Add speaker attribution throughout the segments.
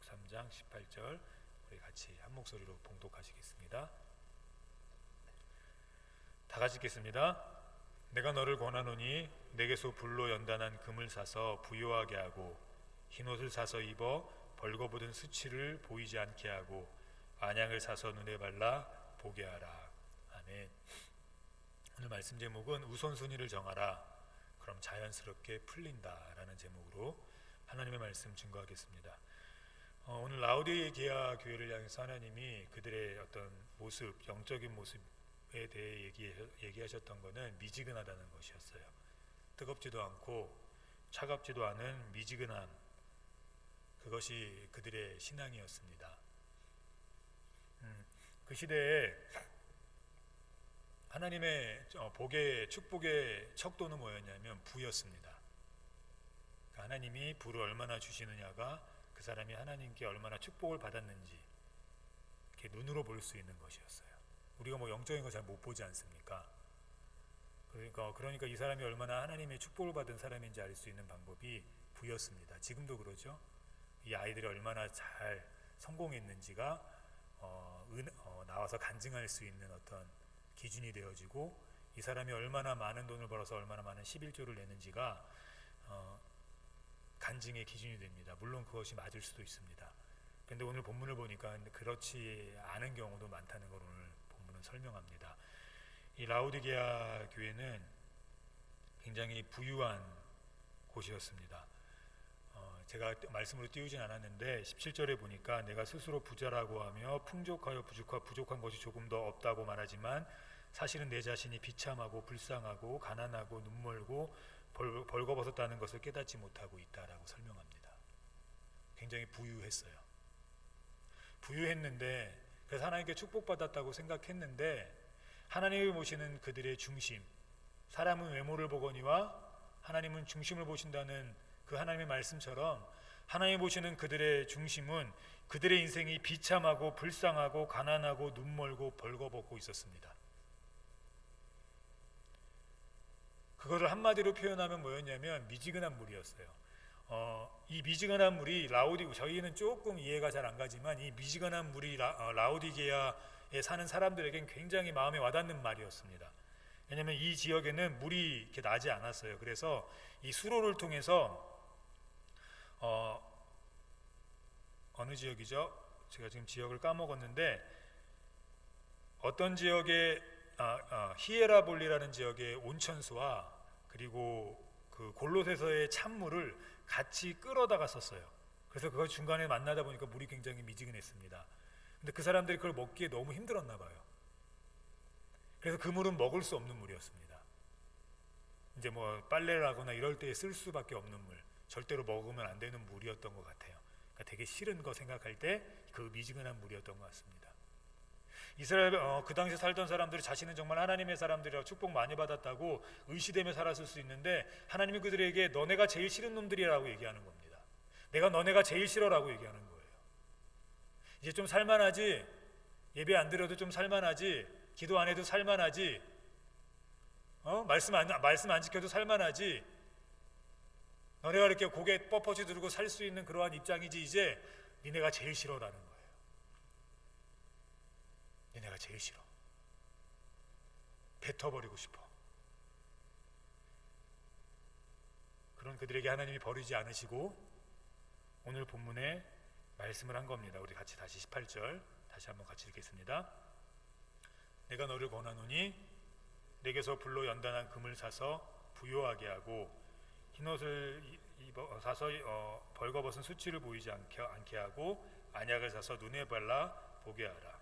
Speaker 1: 3장 18절 우리 같이 한 목소리로 봉독하시겠습니다. 다 같이 읽겠습니다. 내가 너를 권하노니 내게서 불로 연단한 금을 사서 부요하게 하고 흰옷을 사서 입어 벌거벗은 수치를 보이지 않게 하고 안약을 사서 눈에 발라 보게 하라. 아멘. 오늘 말씀 제목은 우선순위를 정하라. 그럼 자연스럽게 풀린다라는 제목으로 하나님의 말씀 증거하겠습니다. 오늘 라오디게아 교회를 향해서 하나님이 그들의 어떤 모습, 영적인 모습에 대해 얘기하셨던 것은 미지근하다는 것이었어요. 뜨겁지도 않고 차갑지도 않은 미지근함, 그것이 그들의 신앙이었습니다. 그 시대에 하나님의 복의 축복의 척도는 뭐였냐면 부였습니다. 그러니까 하나님이 부를 얼마나 주시느냐가 그 사람이 하나님께 얼마나 축복을 받았는지 이렇게 눈으로 볼 수 있는 것이었어요. 우리가 뭐 영적인 거 잘 못 보지 않습니까? 그러니까 이 사람이 얼마나 하나님의 축복을 받은 사람인지 알 수 있는 방법이 부였습니다. 지금도 그러죠. 이 아이들이 얼마나 잘 성공했는지가 나와서 간증할 수 있는 어떤 기준이 되어지고, 이 사람이 얼마나 많은 돈을 벌어서 얼마나 많은 11조를 내는지가 간증의 기준이 됩니다. 물론 그것이 맞을 수도 있습니다. 그런데 오늘 본문을 보니까 그렇지 않은 경우도 많다는 걸 오늘 본문은 설명합니다. 이 라오디게아 교회는 굉장히 부유한 곳이었습니다. 제가 말씀으로 띄우진 않았는데 17절에 보니까 내가 스스로 부자라고 하며 풍족하여 부족한 것이 조금 더 없다고 말하지만 사실은 내 자신이 비참하고 불쌍하고 가난하고 눈멀고 벌거벗었다는 것을 깨닫지 못하고 있다라고 설명합니다. 굉장히 부유했어요. 부유했는데, 그래서 하나님께 축복받았다고 생각했는데 하나님이 보시는 그들의 중심, 사람은 외모를 보거니와 하나님은 중심을 보신다는 그 하나님의 말씀처럼 하나님이 보시는 그들의 중심은 그들의 인생이 비참하고 불쌍하고 가난하고 눈멀고 벌거벗고 있었습니다. 그거를 한마디로 표현하면 뭐였냐면 미지근한 물이었어요. 이 미지근한 물이 저희는 조금 이해가 잘 안 가지만 이 미지근한 물이 라오디게아에 사는 사람들에겐 굉장히 마음에 와닿는 말이었습니다. 왜냐하면 이 지역에는 물이 이렇게 나지 않았어요. 그래서 이 수로를 통해서 어느 지역이죠? 제가 지금 지역을 까먹었는데 어떤 지역에 히에라볼리라는 지역의 온천수와 그리고 그 골롯에서의 찬물을 같이 끌어다가 썼어요. 그래서 그걸 중간에 만나다 보니까 물이 굉장히 미지근했습니다. 근데 그 사람들이 그걸 먹기에 너무 힘들었나 봐요. 그래서 그 물은 먹을 수 없는 물이었습니다. 이제 뭐 빨래를 하거나 이럴 때 쓸 수밖에 없는 물, 절대로 먹으면 안 되는 물이었던 것 같아요. 그러니까 되게 싫은 거 생각할 때 그 미지근한 물이었던 것 같습니다. 이스라엘 그 당시에 살던 사람들이 자신은 정말 하나님의 사람들이라 축복 많이 받았다고 의시되며 살았을 수 있는데 하나님이 그들에게 너네가 제일 싫은 놈들이라고 얘기하는 겁니다. 내가 너네가 제일 싫어라고 얘기하는 거예요. 이제 좀 살만하지, 예배 안 드려도 좀 살만하지, 기도 안 해도 살만하지, 말씀 안 지켜도 살만하지, 너네가 이렇게 고개 뻣뻣이 들고 살 수 있는 그러한 입장이지, 이제 니네가 제일 싫어라는 거예요. 니네가 제일 싫어. 뱉어버리고 싶어. 그런 그들에게 하나님이 버리지 않으시고 오늘 본문에 말씀을 한 겁니다. 우리 같이 다시 18절 다시 한번 같이 읽겠습니다. 내가 너를 권하노니 내게서 불로 연단한 금을 사서 부요하게 하고 흰옷을 사서 벌거벗은 수치를 보이지 않게 하고 안약을 사서 눈에 발라 보게 하라.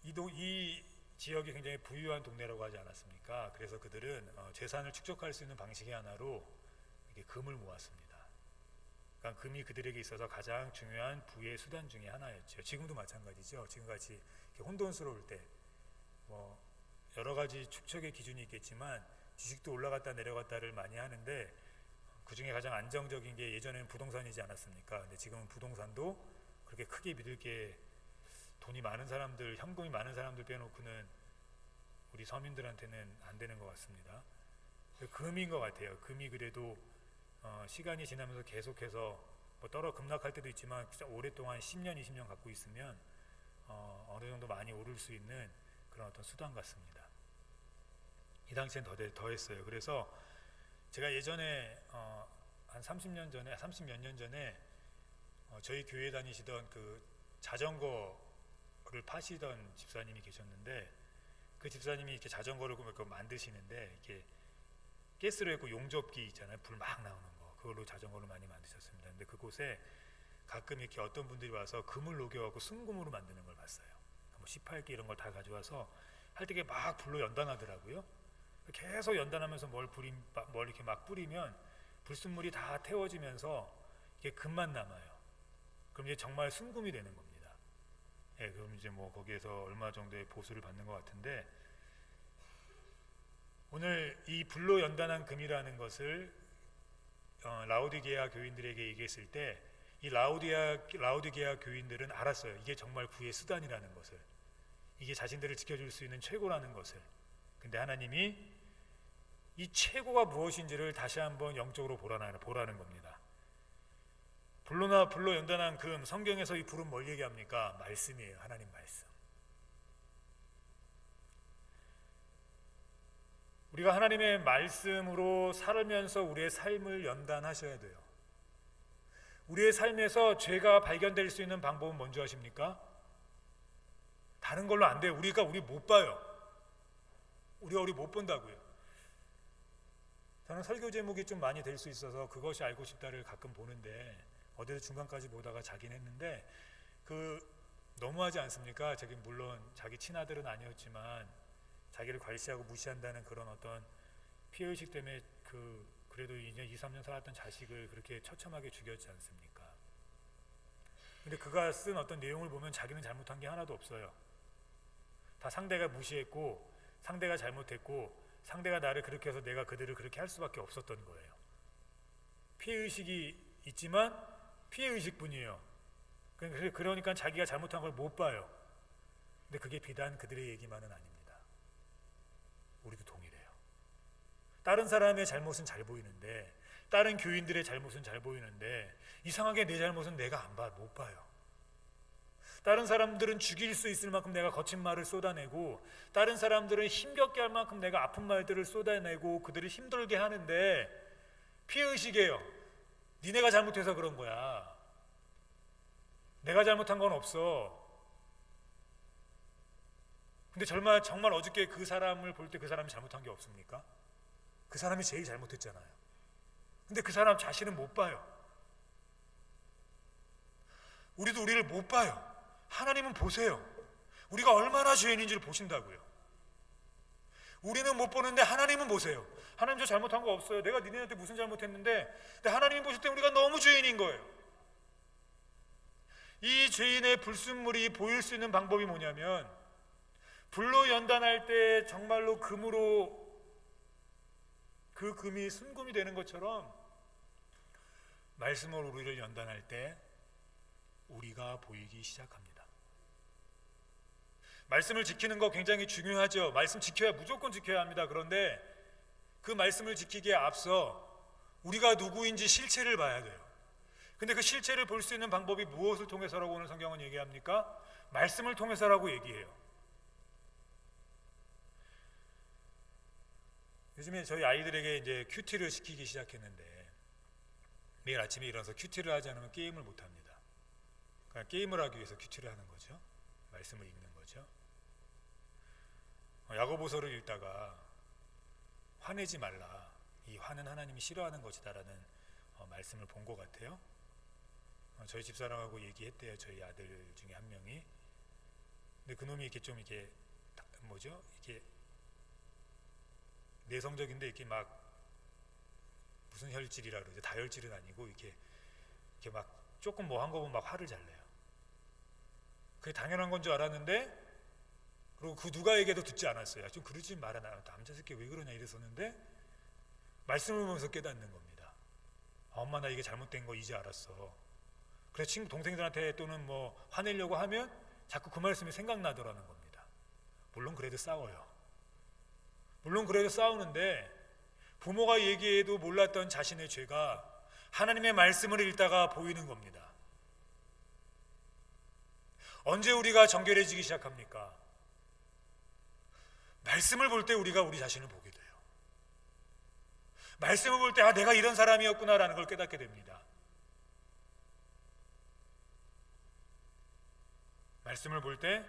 Speaker 1: 이 지역이 굉장히 부유한 동네라고 하지 않았습니까? 그래서 그들은 재산을 축적할 수 있는 방식의 하나로 이렇게 금을 모았습니다. 그러니까 금이 그들에게 있어서 가장 중요한 부의 수단 중에 하나였죠. 지금도 마찬가지죠. 지금같이 혼돈스러울 때 여러 가지 축적의 기준이 있겠지만 주식도 올라갔다 내려갔다를 많이 하는데 그 중에 가장 안정적인 게 예전에는 부동산이지 않았습니까? 근데 지금은 부동산도 그렇게 크게 믿을 게 돈이 많은 사람들, 현금이 많은 사람들 빼놓고는 우리 서민들한테는 안 되는 것 같습니다. 금인 것 같아요. 금이 그래도 시간이 지나면서 계속해서 뭐 급락할 때도 있지만 오랫동안 10년, 20년 갖고 있으면 어느 정도 많이 오를 수 있는 그런 어떤 수단 같습니다. 이 당시엔 더 했어요. 그래서 제가 예전에 한 30몇 년 전에 저희 교회 다니시던 그 자전거를 파시던 집사님이 계셨는데, 그 집사님이 이렇게 자전거를 만드시는데 이렇게 가스로 했고 용접기 있잖아요. 불 막 나오는 거, 그걸로 자전거를 많이 만드셨습니다. 근데 그곳에 가끔 이렇게 어떤 분들이 와서 금을 녹여갖고 순금으로 만드는 걸 봤어요. 뭐 18기 이런 걸 다 가져와서 할 때 막 불로 연단하더라고요. 계속 연단하면서 뭘 이렇게 막 뿌리면 불순물이 다 태워지면서 이게 금만 남아요. 그럼 이제 정말 순금이 되는 겁니다. 예, 그럼 이제 뭐 거기에서 얼마 정도의 보수를 받는 것 같은데, 오늘 이 불로 연단한 금이라는 것을 라오디게아 교인들에게 얘기했을 때, 이 라오디게아 교인들은 알았어요. 이게 정말 구의 수단이라는 것을, 이게 자신들을 지켜줄 수 있는 최고라는 것을. 근데 하나님이 이 최고가 무엇인지를 다시 한번 영적으로 보라는 겁니다. 불로 연단한 금, 성경에서 이 불은 뭘 얘기합니까? 말씀이에요. 하나님 말씀. 우리가 하나님의 말씀으로 살면서 우리의 삶을 연단하셔야 돼요. 우리의 삶에서 죄가 발견될 수 있는 방법은 뭔지 아십니까? 다른 걸로 안 돼요. 우리 못 봐요. 우리 못 본다고요. 저는 설교 제목이 좀 많이 될 수 있어서 그것이 알고 싶다를 가끔 보는데, 어제도 중간까지 보다가 자긴 했는데, 너무하지 않습니까? 물론 자기 친아들은 아니었지만 자기를 괄시하고 무시한다는 그런 어떤 피해의식 때문에 그래도 2, 3년 살았던 자식을 그렇게 처참하게 죽였지 않습니까? 근데 그가 쓴 어떤 내용을 보면 자기는 잘못한 게 하나도 없어요. 다 상대가 무시했고, 상대가 잘못했고, 상대가 나를 그렇게 해서 내가 그들을 그렇게 할 수밖에 없었던 거예요. 피해의식이 있지만 피해의식뿐이에요. 그러니까 자기가 잘못한 걸 못 봐요. 근데 그게 비단 그들의 얘기만은 아닙니다. 우리도 동일해요. 다른 사람의 잘못은 잘 보이는데, 다른 교인들의 잘못은 잘 보이는데, 이상하게 내 잘못은 내가 못 봐요. 다른 사람들은 죽일 수 있을 만큼 내가 거친 말을 쏟아내고, 다른 사람들은 힘겹게 할 만큼 내가 아픈 말들을 쏟아내고 그들을 힘들게 하는데, 피해의식이에요. 니네가 잘못해서 그런 거야. 내가 잘못한 건 없어. 근데 정말 어저께 그 사람을 볼 때 그 사람이 잘못한 게 없습니까? 그 사람이 제일 잘못했잖아요. 근데 그 사람 자신은 못 봐요. 우리도 우리를 못 봐요. 하나님은 보세요. 우리가 얼마나 죄인인지를 보신다고요. 우리는 못 보는데 하나님은 보세요. 하나님 저 잘못한 거 없어요. 내가 니네한테 무슨 잘못했는데, 근데 하나님이 보실 때 우리가 너무 죄인인 거예요. 이 죄인의 불순물이 보일 수 있는 방법이 뭐냐면, 불로 연단할 때 정말로 금으로 그 금이 순금이 되는 것처럼 말씀으로 우리를 연단할 때 우리가 보이기 시작합니다. 말씀을 지키는 거 굉장히 중요하죠. 말씀 지켜야, 무조건 지켜야 합니다. 그런데 그 말씀을 지키기에 앞서 우리가 누구인지 실체를 봐야 돼요. 근데 그 실체를 볼 수 있는 방법이 무엇을 통해서라고 오늘 성경은 얘기합니까? 말씀을 통해서라고 얘기해요. 요즘에 저희 아이들에게 이제 큐티를 시키기 시작했는데, 매일 아침에 일어나서 큐티를 하지 않으면 게임을 못 합니다. 그러니까 게임을 하기 위해서 큐티를 하는 거죠. 말씀을 읽는 거죠. 야고보서를 읽다가 화내지 말라, 이 화는 하나님이 싫어하는 것이다라는 말씀을 본 것 같아요. 저희 집사람하고 얘기했대요. 저희 아들 중에 한 명이. 근데 그놈이 이렇게 좀 이렇게 이렇게 내성적인데, 이렇게 막 무슨 혈질이라 그러죠? 다혈질은 아니고 이렇게 막 조금 뭐 한 거 보면 막 화를 잘 내요. 그게 당연한 건 줄 알았는데, 그리고 그 누가 얘기해도 듣지 않았어요. 좀 그러지 마라, 나 남자 새끼 왜 그러냐 이랬었는데, 말씀을 보면서 깨닫는 겁니다. 엄마 나 이게 잘못된 거 이제 알았어. 그래 친구 동생들한테 또는 뭐 화내려고 하면 자꾸 그 말씀이 생각나더라는 겁니다. 물론 그래도 싸워요. 물론 그래도 싸우는데, 부모가 얘기해도 몰랐던 자신의 죄가 하나님의 말씀을 읽다가 보이는 겁니다. 언제 우리가 정결해지기 시작합니까? 말씀을 볼 때 우리가 우리 자신을 보게 돼요. 말씀을 볼 때 내가 이런 사람이었구나라는 걸 깨닫게 됩니다. 말씀을 볼 때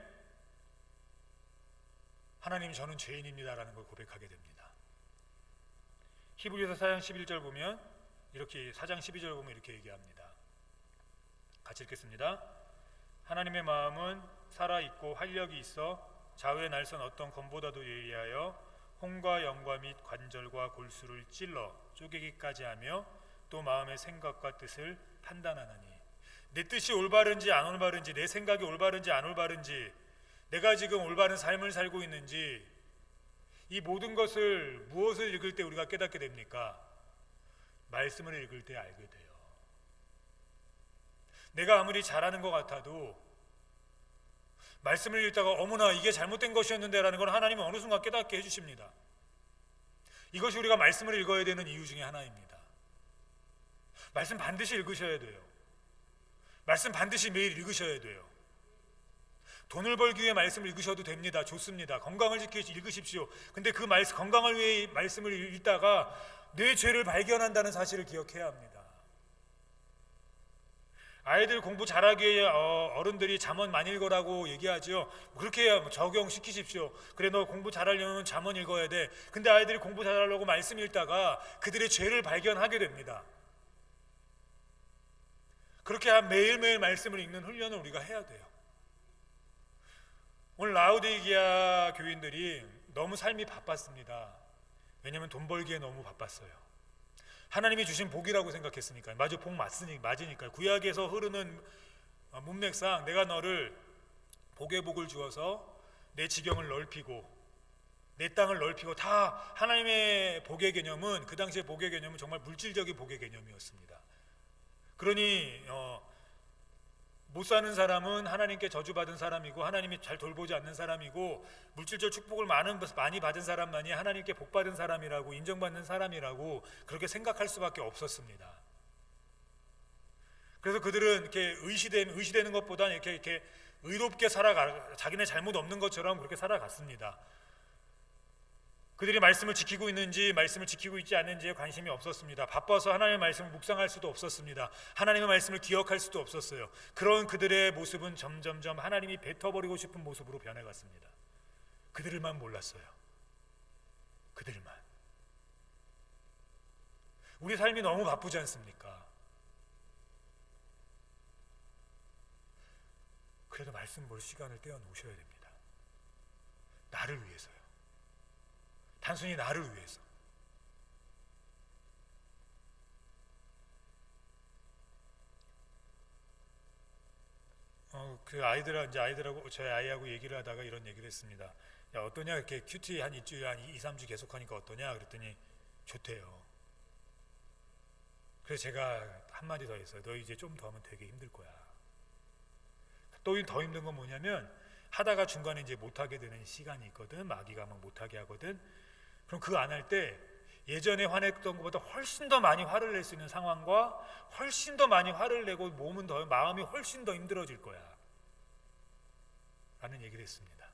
Speaker 1: 하나님, 저는 죄인입니다라는 걸 고백하게 됩니다. 히브리서 4장 11절 보면 이렇게, 4장 12절 보면 이렇게 얘기합니다. 같이 읽겠습니다. 하나님의 마음은 살아있고 활력이 있어 좌우에 날선 어떤 검보다도 예리하여 혼과 영과 및 관절과 골수를 찔러 쪼개기까지 하며 또 마음의 생각과 뜻을 판단하나니, 내 뜻이 올바른지 안 올바른지, 내 생각이 올바른지 안 올바른지, 내가 지금 올바른 삶을 살고 있는지, 이 모든 것을 무엇을 읽을 때 우리가 깨닫게 됩니까? 말씀을 읽을 때 알게 돼요. 내가 아무리 잘하는 것 같아도 말씀을 읽다가 어머나 이게 잘못된 것이었는데 라는 걸 하나님은 어느 순간 깨닫게 해주십니다. 이것이 우리가 말씀을 읽어야 되는 이유 중에 하나입니다. 말씀 반드시 읽으셔야 돼요. 말씀 반드시 매일 읽으셔야 돼요. 돈을 벌기 위해 말씀을 읽으셔도 됩니다. 좋습니다. 건강을 지키기 위해 읽으십시오. 근데 그 건강을 위해 말씀을 읽다가 내 죄를 발견한다는 사실을 기억해야 합니다. 아이들 공부 잘하기 위해 어른들이 잠언 많이 읽으라고 얘기하죠. 그렇게 적용시키십시오. 그래, 너 공부 잘하려면 잠언 읽어야 돼. 근데 아이들이 공부 잘하려고 말씀 읽다가 그들의 죄를 발견하게 됩니다. 그렇게 매일매일 말씀을 읽는 훈련을 우리가 해야 돼요. 오늘 라우디게아 교인들이 너무 삶이 바빴습니다. 왜냐하면 돈 벌기에 너무 바빴어요. 하나님이 주신 복이라고 생각했으니까요. 맞아, 복 맞으니까요. 구약에서 흐르는 문맥상 내가 너를 복의 복을 주어서 내 지경을 넓히고 내 땅을 넓히고, 다 하나님의 복의 개념은, 그 당시의 복의 개념은 정말 물질적인 복의 개념이었습니다. 그러니 못 사는 사람은 하나님께 저주받은 사람이고, 하나님이 잘 돌보지 않는 사람이고, 물질적 축복을 많이 받은 사람만이 하나님께 복받은 사람이라고, 인정받는 사람이라고 그렇게 생각할 수밖에 없었습니다. 그래서 그들은 이렇게 의시되는 것보다는 이렇게 의롭게 자기네 잘못 없는 것처럼 그렇게 살아갔습니다. 그들이 말씀을 지키고 있는지 말씀을 지키고 있지 않는지에 관심이 없었습니다. 바빠서 하나님의 말씀을 묵상할 수도 없었습니다. 하나님의 말씀을 기억할 수도 없었어요. 그런 그들의 모습은 점점점 하나님이 뱉어버리고 싶은 모습으로 변해갔습니다. 그들만 몰랐어요. 그들만. 우리 삶이 너무 바쁘지 않습니까? 그래도 말씀 볼 시간을 떼어 놓으셔야 됩니다. 나를 위해서요. 단순히 나를 위해서. 아이들하고 저희 아이하고 얘기를 하다가 이런 얘기를 했습니다. 야, 어떠냐? 이렇게 큐티 한 일주일, 한 2-3주 계속 하니까 어떠냐? 그랬더니 좋대요. 그래서 제가 한마디 더 했어요. 너 이제 좀 더 하면 되게 힘들 거야. 또 더 힘든 건 뭐냐면, 하다가 중간에 이제 못하게 되는 시간이 있거든. 마귀가 막 못하게 하거든. 그럼 그거 안 할 때 예전에 화냈던 것보다 훨씬 더 많이 화를 낼 수 있는 상황과 훨씬 더 많이 화를 내고 마음이 훨씬 더 힘들어질 거야 라는 얘기를 했습니다.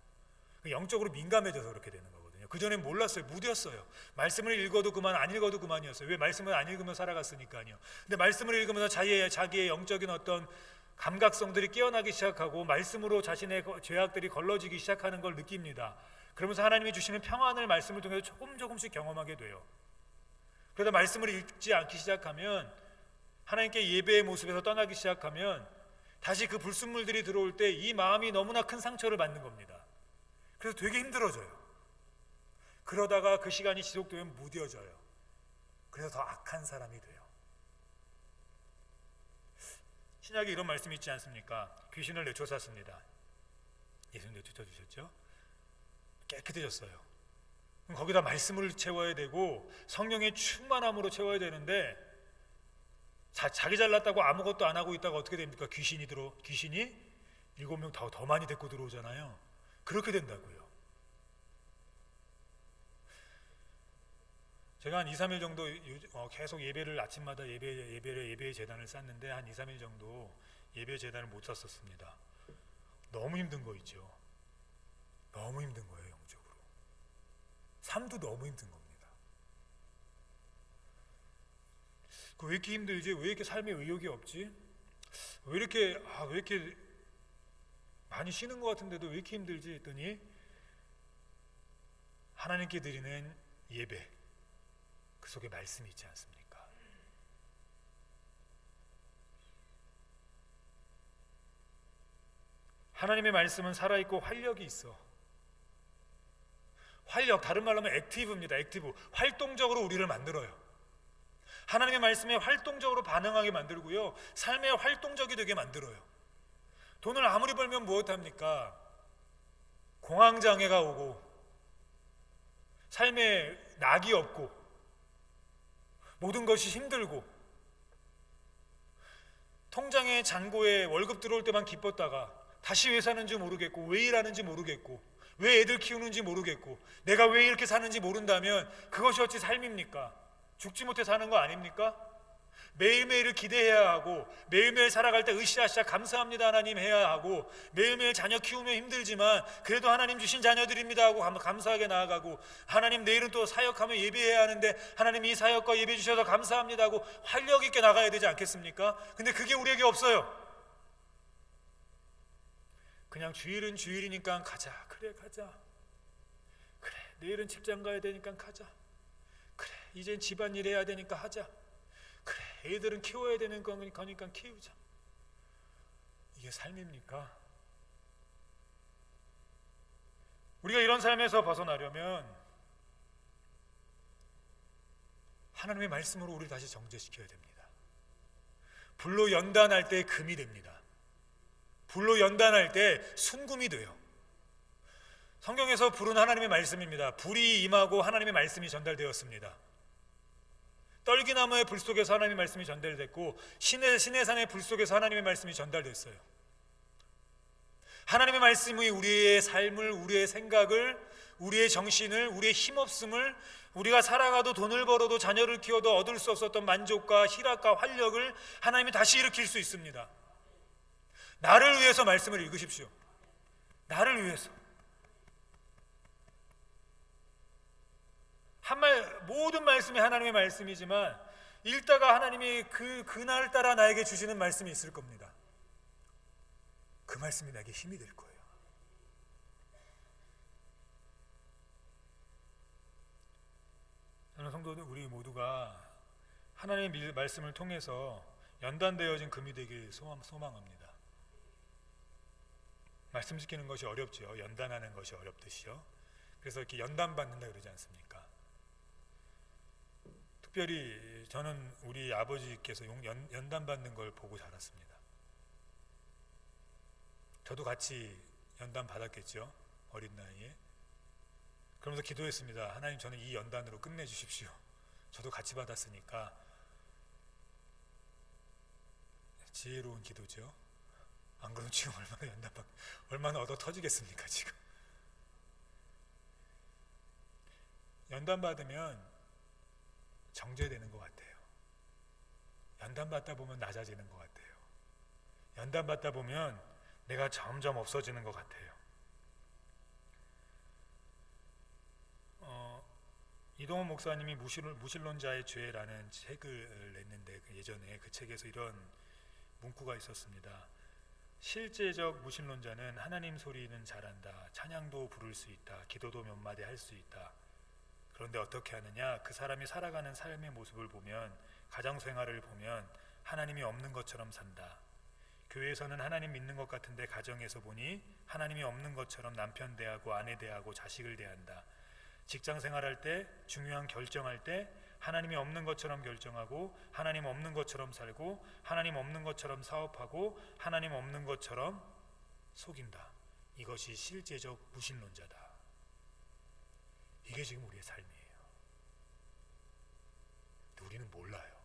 Speaker 1: 영적으로 민감해져서 그렇게 되는 거거든요. 그전엔 몰랐어요. 무디었어요. 말씀을 읽어도 그만, 안 읽어도 그만이었어요. 왜? 말씀을 안 읽으면 살아갔으니까요. 근데 말씀을 읽으면서 자기의 영적인 어떤 감각성들이 깨어나기 시작하고 말씀으로 자신의 죄악들이 걸러지기 시작하는 걸 느낍니다. 그러면서 하나님이 주시는 평안을 말씀을 통해서 조금씩 경험하게 돼요. 그러다 말씀을 읽지 않기 시작하면, 하나님께 예배의 모습에서 떠나기 시작하면 다시 그 불순물들이 들어올 때 이 마음이 너무나 큰 상처를 받는 겁니다. 그래서 되게 힘들어져요. 그러다가 그 시간이 지속되면 무뎌져요. 그래서 더 악한 사람이 돼요. 신약에 이런 말씀이 있지 않습니까? 귀신을 내쫓았습니다. 예수님 내쫓아주셨죠? 깨끗해졌어요. 그럼 거기다 말씀을 채워야 되고 성령의 충만함으로 채워야 되는데, 자기 잘났다고 아무것도 안 하고 있다가 어떻게 됩니까? 귀신이 7명 더 많이 데리고 들어오잖아요. 그렇게 된다고요. 제가 한 2, 3일 정도 계속 예배를 아침마다 예배의 제단을 쌌는데 한 2, 3일 정도 예배 제단을 못 쌌었습니다. 너무 힘든 거 있죠. 너무 힘든 거예요, 영적으로. 삶도 너무 힘든 겁니다. 왜 이렇게 힘들지? 왜 이렇게 삶에 의욕이 없지? 왜 이렇게 많이 쉬는 것 같은데도 왜 이렇게 힘들지? 했더니 하나님께 드리는 예배, 그 속에 말씀이 있지 않습니까? 하나님의 말씀은 살아있고 활력이 있어. 활력, 다른 말로 하면 액티브입니다. 액티브. 활동적으로 우리를 만들어요. 하나님의 말씀에 활동적으로 반응하게 만들고요, 삶에 활동적이 되게 만들어요. 돈을 아무리 벌면 무엇합니까? 공황장애가 오고 삶에 낙이 없고 모든 것이 힘들고, 통장에 잔고에 월급 들어올 때만 기뻤다가 다시 왜 사는지 모르겠고, 왜 일하는지 모르겠고, 왜 애들 키우는지 모르겠고, 내가 왜 이렇게 사는지 모른다면 그것이 어찌 삶입니까? 죽지 못해 사는 거 아닙니까? 매일매일을 기대해야 하고, 매일매일 살아갈 때 으쌰으쌰 감사합니다 하나님 해야 하고, 매일매일 자녀 키우면 힘들지만 그래도 하나님 주신 자녀들입니다 하고 감사하게 나아가고, 하나님 내일은 또 사역하면 예배해야 하는데 하나님 이 사역과 예배 주셔서 감사합니다 하고 활력 있게 나가야 되지 않겠습니까? 근데 그게 우리에게 없어요. 그냥 주일은 주일이니까 가자. 그래 가자. 그래 내일은 직장 가야 되니까 가자. 그래 이젠 집안일 해야 되니까 하자. 그래 애들은 키워야 되는 거니까 키우자. 이게 삶입니까? 우리가 이런 삶에서 벗어나려면 하나님의 말씀으로 우리를 다시 정죄시켜야 됩니다. 불로 연단할 때 금이 됩니다. 불로 연단할 때 순금이 돼요. 성경에서 불은 하나님의 말씀입니다. 불이 임하고 하나님의 말씀이 전달되었습니다. 떨기나무의 불 속에서 하나님의 말씀이 전달됐고, 시내산의 불 속에서 하나님의 말씀이 전달됐어요. 하나님의 말씀이 우리의 삶을, 우리의 생각을, 우리의 정신을, 우리의 힘없음을, 우리가 살아가도 돈을 벌어도 자녀를 키워도 얻을 수 없었던 만족과 희락과 활력을 하나님이 다시 일으킬 수 있습니다. 나를 위해서 말씀을 읽으십시오. 나를 위해서. 모든 말씀이 하나님의 말씀이지만 읽다가 하나님이 그날따라 나에게 주시는 말씀이 있을 겁니다. 그 말씀이 나에게 힘이 될 거예요. 저는 성도들, 우리 모두가 하나님의 말씀을 통해서 연단되어진 금이 되길 소망합니다. 말씀 지키는 것이 어렵죠. 연단하는 것이 어렵듯이요. 그래서 이렇게 연단받는다 그러지 않습니까? 특별히 저는 우리 아버지께서 연단받는 걸 보고 자랐습니다. 저도 같이 연단 받았겠죠. 어린 나이에. 그러면서 기도했습니다. 하나님, 저는 이 연단으로 끝내주십시오. 저도 같이 받았으니까. 지혜로운 기도죠. 안 그러면 지금 얼마나 얻어 터지겠습니까 지금. 연단 받으면 정죄되는 것 같아요. 연단 받다 보면 낮아지는 것 같아요. 연단 받다 보면 내가 점점 없어지는 것 같아요. 이동원 목사님이 무신론자의 죄라는 책을 냈는데, 예전에 그 책에서 이런 문구가 있었습니다. 실제적 무신론자는 하나님 소리는 잘한다, 찬양도 부를 수 있다, 기도도 몇 마디 할 수 있다. 그런데 어떻게 하느냐? 그 사람이 살아가는 삶의 모습을 보면, 가정생활을 보면 하나님이 없는 것처럼 산다. 교회에서는 하나님 믿는 것 같은데 가정에서 보니 하나님이 없는 것처럼 남편 대하고 아내 대하고 자식을 대한다. 직장 생활할 때, 중요한 결정할 때 하나님이 없는 것처럼 결정하고, 하나님 없는 것처럼 살고, 하나님 없는 것처럼 사업하고, 하나님 없는 것처럼 속인다. 이것이 실제적 무신론자다. 이게 지금 우리의 삶이에요. 근데 우리는 몰라요.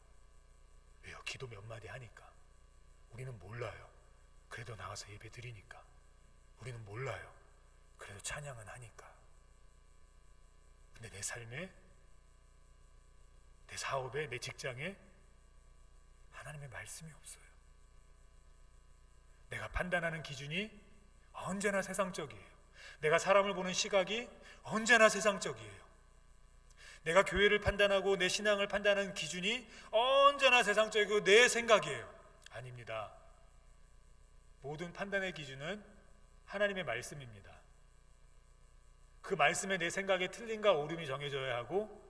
Speaker 1: 왜요? 기도 몇 마디 하니까. 우리는 몰라요. 그래도 나가서 예배 드리니까. 우리는 몰라요. 그래도 찬양은 하니까. 근데 내 삶에 내 사업에, 내 직장에 하나님의 말씀이 없어요. 내가 판단하는 기준이 언제나 세상적이에요. 내가 사람을 보는 시각이 언제나 세상적이에요. 내가 교회를 판단하고 내 신앙을 판단하는 기준이 언제나 세상적이고 내 생각이에요. 아닙니다. 모든 판단의 기준은 하나님의 말씀입니다. 그 말씀에 내 생각의 틀림과 옳음이 정해져야 하고,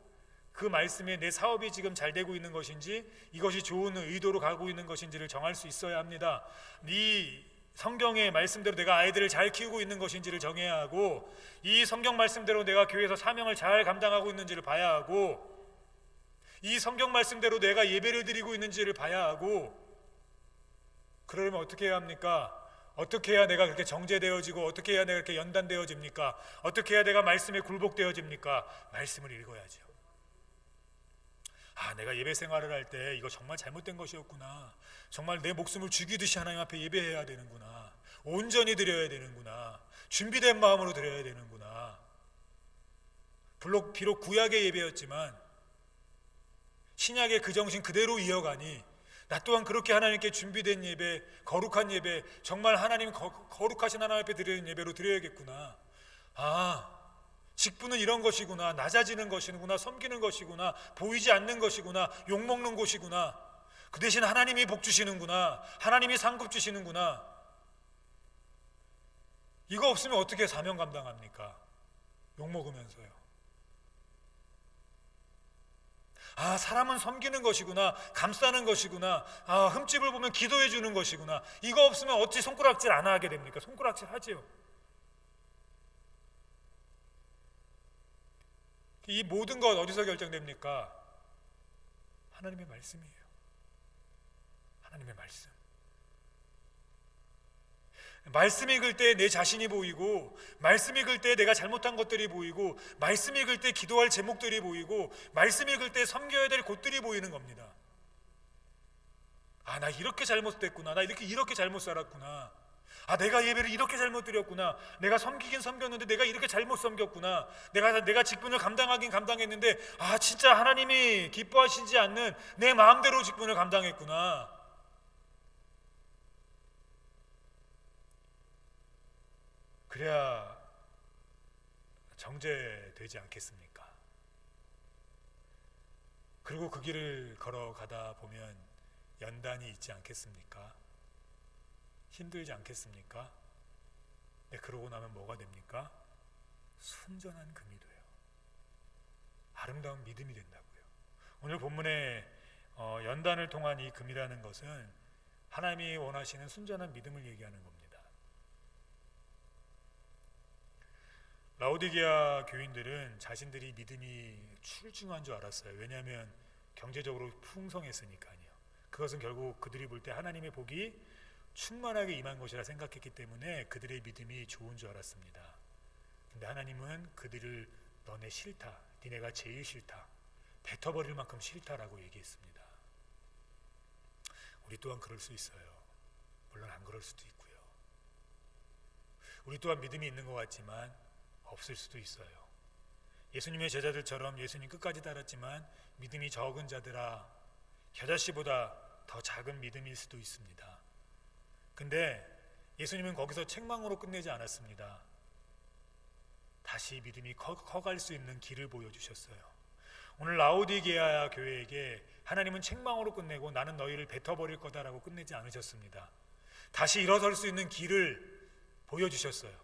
Speaker 1: 그 말씀에 내 사업이 지금 잘 되고 있는 것인지, 이것이 좋은 의도로 가고 있는 것인지를 정할 수 있어야 합니다. 이 성경의 말씀대로 내가 아이들을 잘 키우고 있는 것인지를 정해야 하고, 이 성경 말씀대로 내가 교회에서 사명을 잘 감당하고 있는지를 봐야 하고, 이 성경 말씀대로 내가 예배를 드리고 있는지를 봐야 하고. 그러려면 어떻게 해야 합니까? 어떻게 해야 내가 그렇게 정죄되어지고, 어떻게 해야 내가 그렇게 연단되어집니까? 어떻게 해야 내가 말씀에 굴복되어집니까? 말씀을 읽어야죠. 내가 예배 생활을 할 때 이거 정말 잘못된 것이었구나, 정말 내 목숨을 죽이듯이 하나님 앞에 예배해야 되는구나, 온전히 드려야 되는구나, 준비된 마음으로 드려야 되는구나. 비록 구약의 예배였지만 신약의 그 정신 그대로 이어가니 나 또한 그렇게 하나님께 준비된 예배, 거룩한 예배, 정말 하나님 거룩하신 하나님 앞에 드리는 예배로 드려야겠구나. 직분은 이런 것이구나, 낮아지는 것이구나, 섬기는 것이구나, 보이지 않는 것이구나, 욕먹는 곳이구나. 그 대신 하나님이 복 주시는구나, 하나님이 상급 주시는구나. 이거 없으면 어떻게 사명 감당합니까? 욕먹으면서요. 사람은 섬기는 것이구나, 감싸는 것이구나, 흠집을 보면 기도해 주는 것이구나. 이거 없으면 어찌 손가락질 안 하게 됩니까? 손가락질 하지요. 이 모든 것 어디서 결정됩니까? 하나님의 말씀이에요. 하나님의 말씀. 말씀 읽을 때 내 자신이 보이고, 말씀 읽을 때 내가 잘못한 것들이 보이고, 말씀 읽을 때 기도할 제목들이 보이고, 말씀 읽을 때 섬겨야 될 곳들이 보이는 겁니다. 나 이렇게 잘못됐구나, 나 이렇게 잘못 살았구나, 내가 예배를 이렇게 잘못 드렸구나, 내가 섬기긴 섬겼는데 내가 이렇게 잘못 섬겼구나, 내가 직분을 감당하긴 감당했는데 진짜 하나님이 기뻐하시지 않는 내 마음대로 직분을 감당했구나. 그래야 정죄되지 않겠습니까? 그리고 그 길을 걸어가다 보면 연단이 있지 않겠습니까? 힘들지 않겠습니까? 그러고 나면 뭐가 됩니까? 순전한 금이 돼요. 아름다운 믿음이 된다고요. 오늘 본문에 연단을 통한 이 금이라는 것은 하나님이 원하시는 순전한 믿음을 얘기하는 겁니다. 라오디게아 교인들은 자신들이 믿음이 출중한 줄 알았어요. 왜냐하면 경제적으로 풍성했으니까요. 그것은 결국 그들이 볼 때 하나님의 복이 충만하게 임한 것이라 생각했기 때문에 그들의 믿음이 좋은 줄 알았습니다. 근데 하나님은 그들을 너네 싫다, 니네가 제일 싫다, 뱉어버릴 만큼 싫다라고 얘기했습니다. 우리 또한 그럴 수 있어요. 물론 안 그럴 수도 있고요. 우리 또한 믿음이 있는 것 같지만 없을 수도 있어요. 예수님의 제자들처럼 예수님 끝까지 따랐지만 믿음이 적은 자들아, 겨자씨보다 더 작은 믿음일 수도 있습니다. 근데 예수님은 거기서 책망으로 끝내지 않았습니다. 다시 믿음이 커갈 수 있는 길을 보여주셨어요. 오늘 라오디게아 교회에게 하나님은 책망으로 끝내고 나는 너희를 뱉어버릴 거다라고 끝내지 않으셨습니다. 다시 일어설 수 있는 길을 보여주셨어요.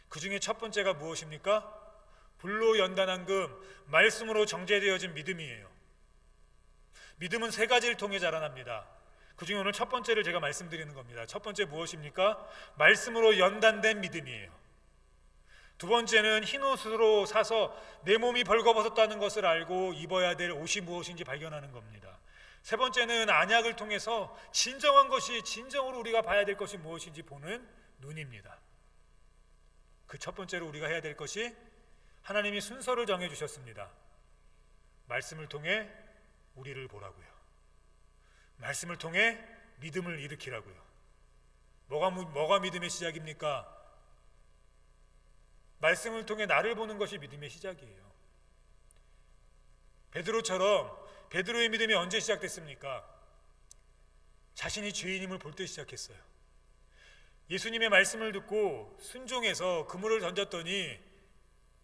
Speaker 1: 그 중에 첫 번째가 무엇입니까? 불로 연단한 금, 말씀으로 정죄되어진 믿음이에요. 믿음은 세 가지를 통해 자라납니다. 그 중에 오늘 첫 번째를 제가 말씀드리는 겁니다. 첫 번째 무엇입니까? 말씀으로 연단된 믿음이에요. 두 번째는 흰 옷으로 사서 내 몸이 벌거벗었다는 것을 알고 입어야 될 옷이 무엇인지 발견하는 겁니다. 세 번째는 안약을 통해서 진정한 것이, 진정으로 우리가 봐야 될 것이 무엇인지 보는 눈입니다. 그 첫 번째로 우리가 해야 될 것이 하나님이 순서를 정해주셨습니다. 말씀을 통해 우리를 보라고요. 말씀을 통해 믿음을 일으키라고요. 뭐가 믿음의 시작입니까? 말씀을 통해 나를 보는 것이 믿음의 시작이에요. 베드로처럼 베드로의 믿음이 언제 시작됐습니까? 자신이 죄인임을 볼 때 시작했어요. 예수님의 말씀을 듣고 순종해서 그물을 던졌더니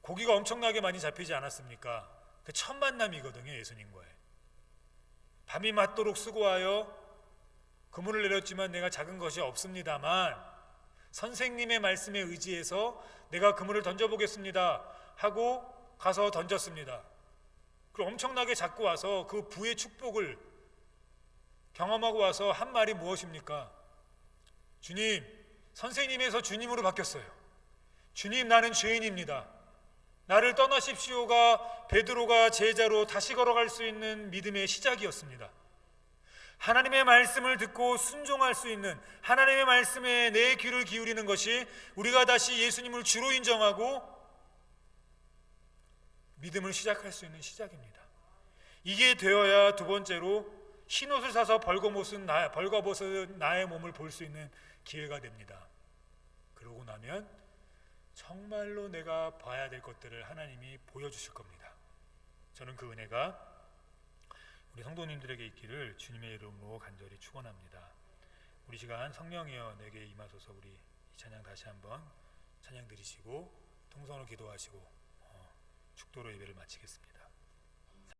Speaker 1: 고기가 엄청나게 많이 잡히지 않았습니까? 그 첫 만남이거든요, 예수님과의. 밤이 맞도록 수고하여 그물을 내렸지만 내가 작은 것이 없습니다만 선생님의 말씀에 의지해서 내가 그물을 던져보겠습니다 하고 가서 던졌습니다. 그리고 엄청나게 잡고 와서 그 부의 축복을 경험하고 와서 한 말이 무엇입니까? 주님, 선생님에서 주님으로 바뀌었어요. 주님, 나는 죄인입니다. 나를 떠나십시오가 베드로가 제자로 다시 걸어갈 수 있는 믿음의 시작이었습니다. 하나님의 말씀을 듣고 순종할 수 있는, 하나님의 말씀에 내 귀를 기울이는 것이 우리가 다시 예수님을 주로 인정하고 믿음을 시작할 수 있는 시작입니다. 이게 되어야 두 번째로 흰옷을 사서 벌거벗은 나의 몸을 볼 수 있는 기회가 됩니다. 그러고 나면 정말로 내가 봐야 될 것들을 하나님이 보여주실 겁니다. 저는 그 은혜가 우리 성도님들에게 있기를 주님의 이름으로 간절히 축원합니다. 우리 시간 성령이여 내게 임하소서. 우리 이 찬양 다시 한번 찬양 드리시고 통성으로 기도하시고 축도로 예배를 마치겠습니다.